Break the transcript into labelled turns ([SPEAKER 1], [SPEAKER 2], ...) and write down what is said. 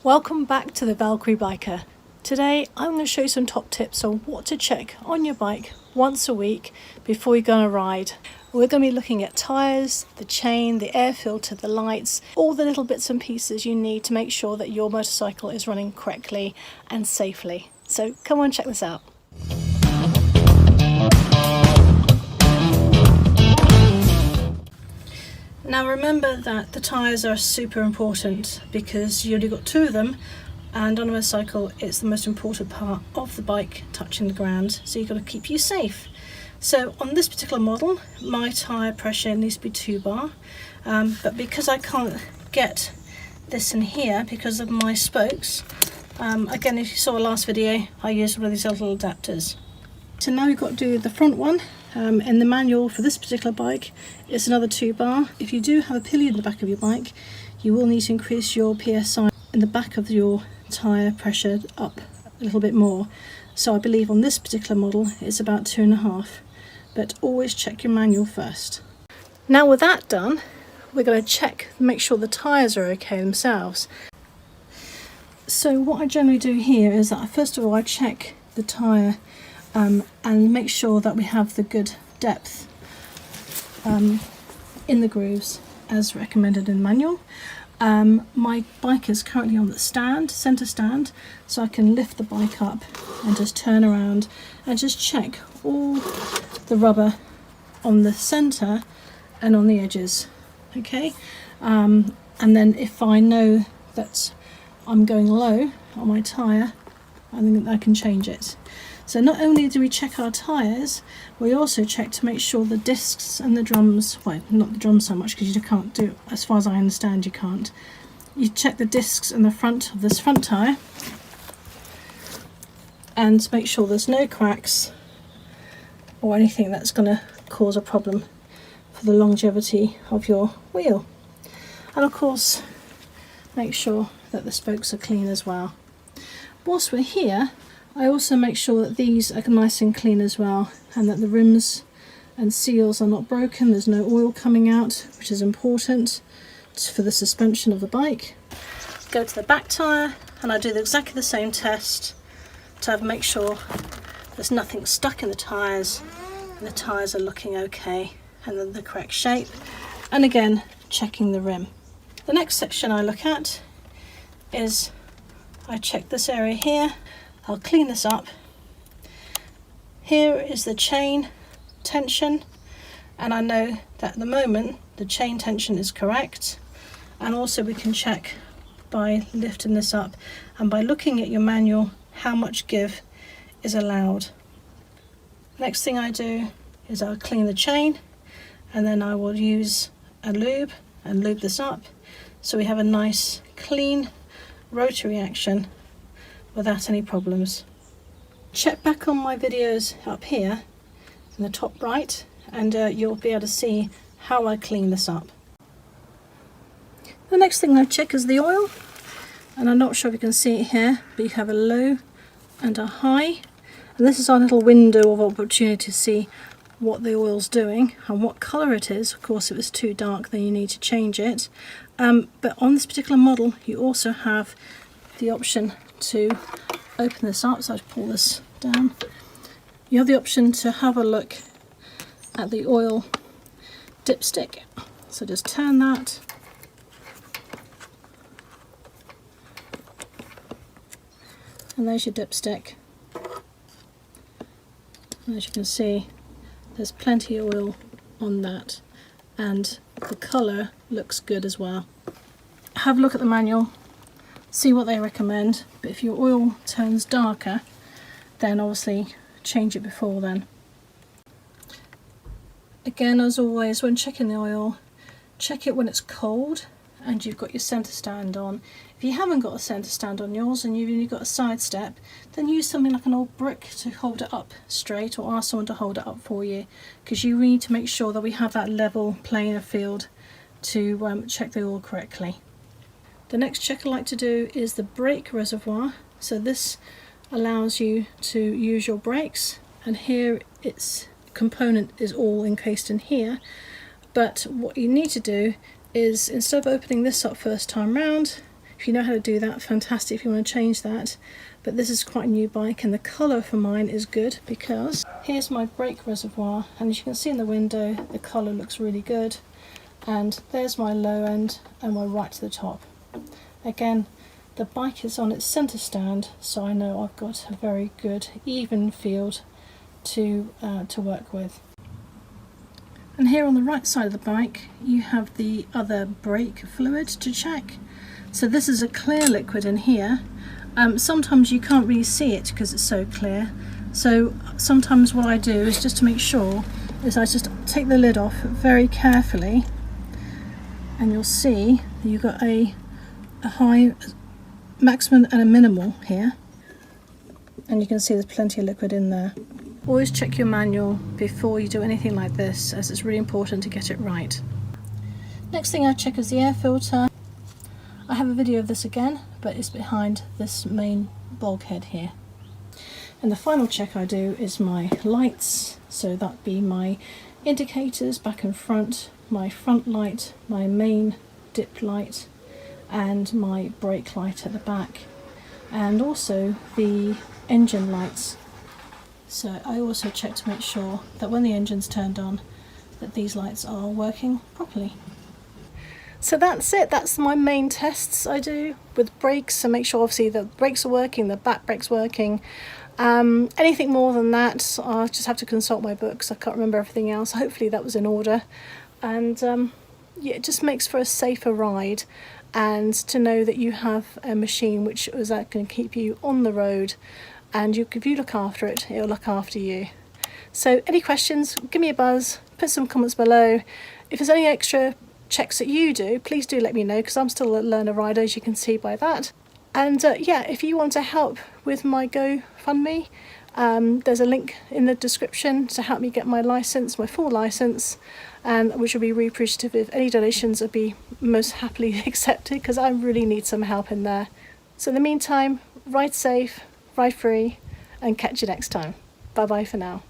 [SPEAKER 1] Welcome back to the Valkyrie Biker. Today I'm going to show you some top tips on what to check on your bike once a week before you go on a ride. We're going to be looking at tyres, the chain, the air filter, the lights, all the little bits and pieces you need to make sure that your motorcycle is running correctly and safely. So come on, check this out. Now remember that the tyres are super important because you only got two of them, and on a motorcycle it's the most important part of the bike touching the ground, so you've got to keep you safe. So on this particular model my tyre pressure needs to be 2 bar, but because I can't get this in here because of my spokes, again, if you saw the last video, I used one of these little adapters. So now we've got to do the front one. In the manual for this particular bike it's another 2 bar. If you do have a pillion in the back of your bike, you will need to increase your PSI in the back of your tyre pressure up a little bit more. So I believe on this particular model it's about 2.5, but always check your manual first. Now with that done, we're going to check, make sure the tyres are okay themselves. So what I generally do here is that first of all I check the tyre and make sure that we have the good depth in the grooves as recommended in the manual. My bike is currently on the centre stand, so I can lift the bike up and just turn around and just check all the rubber on the centre and on the edges. Okay, and then if I know that I'm going low on my tyre, I think I can change it. So not only do we check our tyres, we also check to make sure the discs and the drums, well, not the drums so much because you can't do, as far as I understand you can't. You check the discs and the front of this front tyre and make sure there's no cracks or anything that's going to cause a problem for the longevity of your wheel. And of course make sure that the spokes are clean as well. Whilst we're here, I also make sure that these are nice and clean as well, and that the rims and seals are not broken, there's no oil coming out, which is important for the suspension of the bike. Go to the back tyre and I do exactly the same test to make sure there's nothing stuck in the tyres and the tyres are looking okay and in the correct shape, and again checking the rim. The next section I look at is I check this area here. I'll clean this up. Here is the chain tension, and I know that at the moment the chain tension is correct, and also we can check by lifting this up and by looking at your manual how much give is allowed. Next thing I do is I'll clean the chain, and then I will use a lube and lube this up so we have a nice clean rotary action without any problems. Check back on my videos up here in the top right and you'll be able to see how I clean this up. The next thing I check is the oil, and I'm not sure if you can see it here, but you have a low and a high, and this is our little window of opportunity to see what the oil's doing and what colour it is. Of course if it's too dark then you need to change it, but on this particular model you also have the option to open this up, so I pull this down. You have the option to have a look at the oil dipstick, so just turn that and there's your dipstick, and as you can see there's plenty of oil on that and the colour looks good as well. Have a look at the manual, see what they recommend, but if your oil turns darker then obviously change it before then. Again, as always, when checking the oil, check it when it's cold and you've got your centre stand on. If you haven't got a centre stand on yours and you've only got a side step, then use something like an old brick to hold it up straight, or ask someone to hold it up for you, because you need to make sure that we have that level playing field to check the oil correctly. The next check I like to do is the brake reservoir. So this allows you to use your brakes, and here its component is all encased in here, but what you need to do is, instead of opening this up first time round, If you know how to do that, fantastic if you want to change that. But this is quite a new bike, and the colour for mine is good because here's my brake reservoir, and as you can see in the window, the colour looks really good. And there's my low end and my right to the top. Again, the bike is on its centre stand, so I know I've got a very good even field to work with. And here on the right side of the bike you have the other brake fluid to check. So this is a clear liquid in here. Sometimes you can't really see it because it's so clear, so sometimes what I do is, just to make sure, is I just take the lid off very carefully, and you'll see you've got a high maximum and a minimal here, and you can see there's plenty of liquid in there. Always check your manual before you do anything like this, as it's really important to get it right. Next thing I check is the air filter. I have a video of this again, but it's behind this main bulkhead here. And the final check I do is my lights, so that be my indicators back and front, my front light, my main dip light, and my brake light at the back, and also the engine lights. So I also check to make sure that when the engine's turned on, that these lights are working properly. So that's it, that's my main tests I do with brakes, to make sure obviously the brakes are working, the back brake's working. Anything more than that, I'll just have to consult my books. I can't remember everything else. Hopefully that was in order. And yeah, it just makes for a safer ride, and to know that you have a machine which is going to keep you on the road, and if you look after it, it'll look after you. So any questions, give me a buzz, put some comments below. If there's any extra checks that you do, please do let me know, because I'm still a learner rider, as you can see by that. And yeah, if you want to help with my GoFundMe, there's a link in the description to help me get my license, my full license, and which will be really appreciative. If any donations would be most happily accepted, because I really need some help in there. So in the meantime, ride safe, ride free, and catch you next time. Bye bye for now.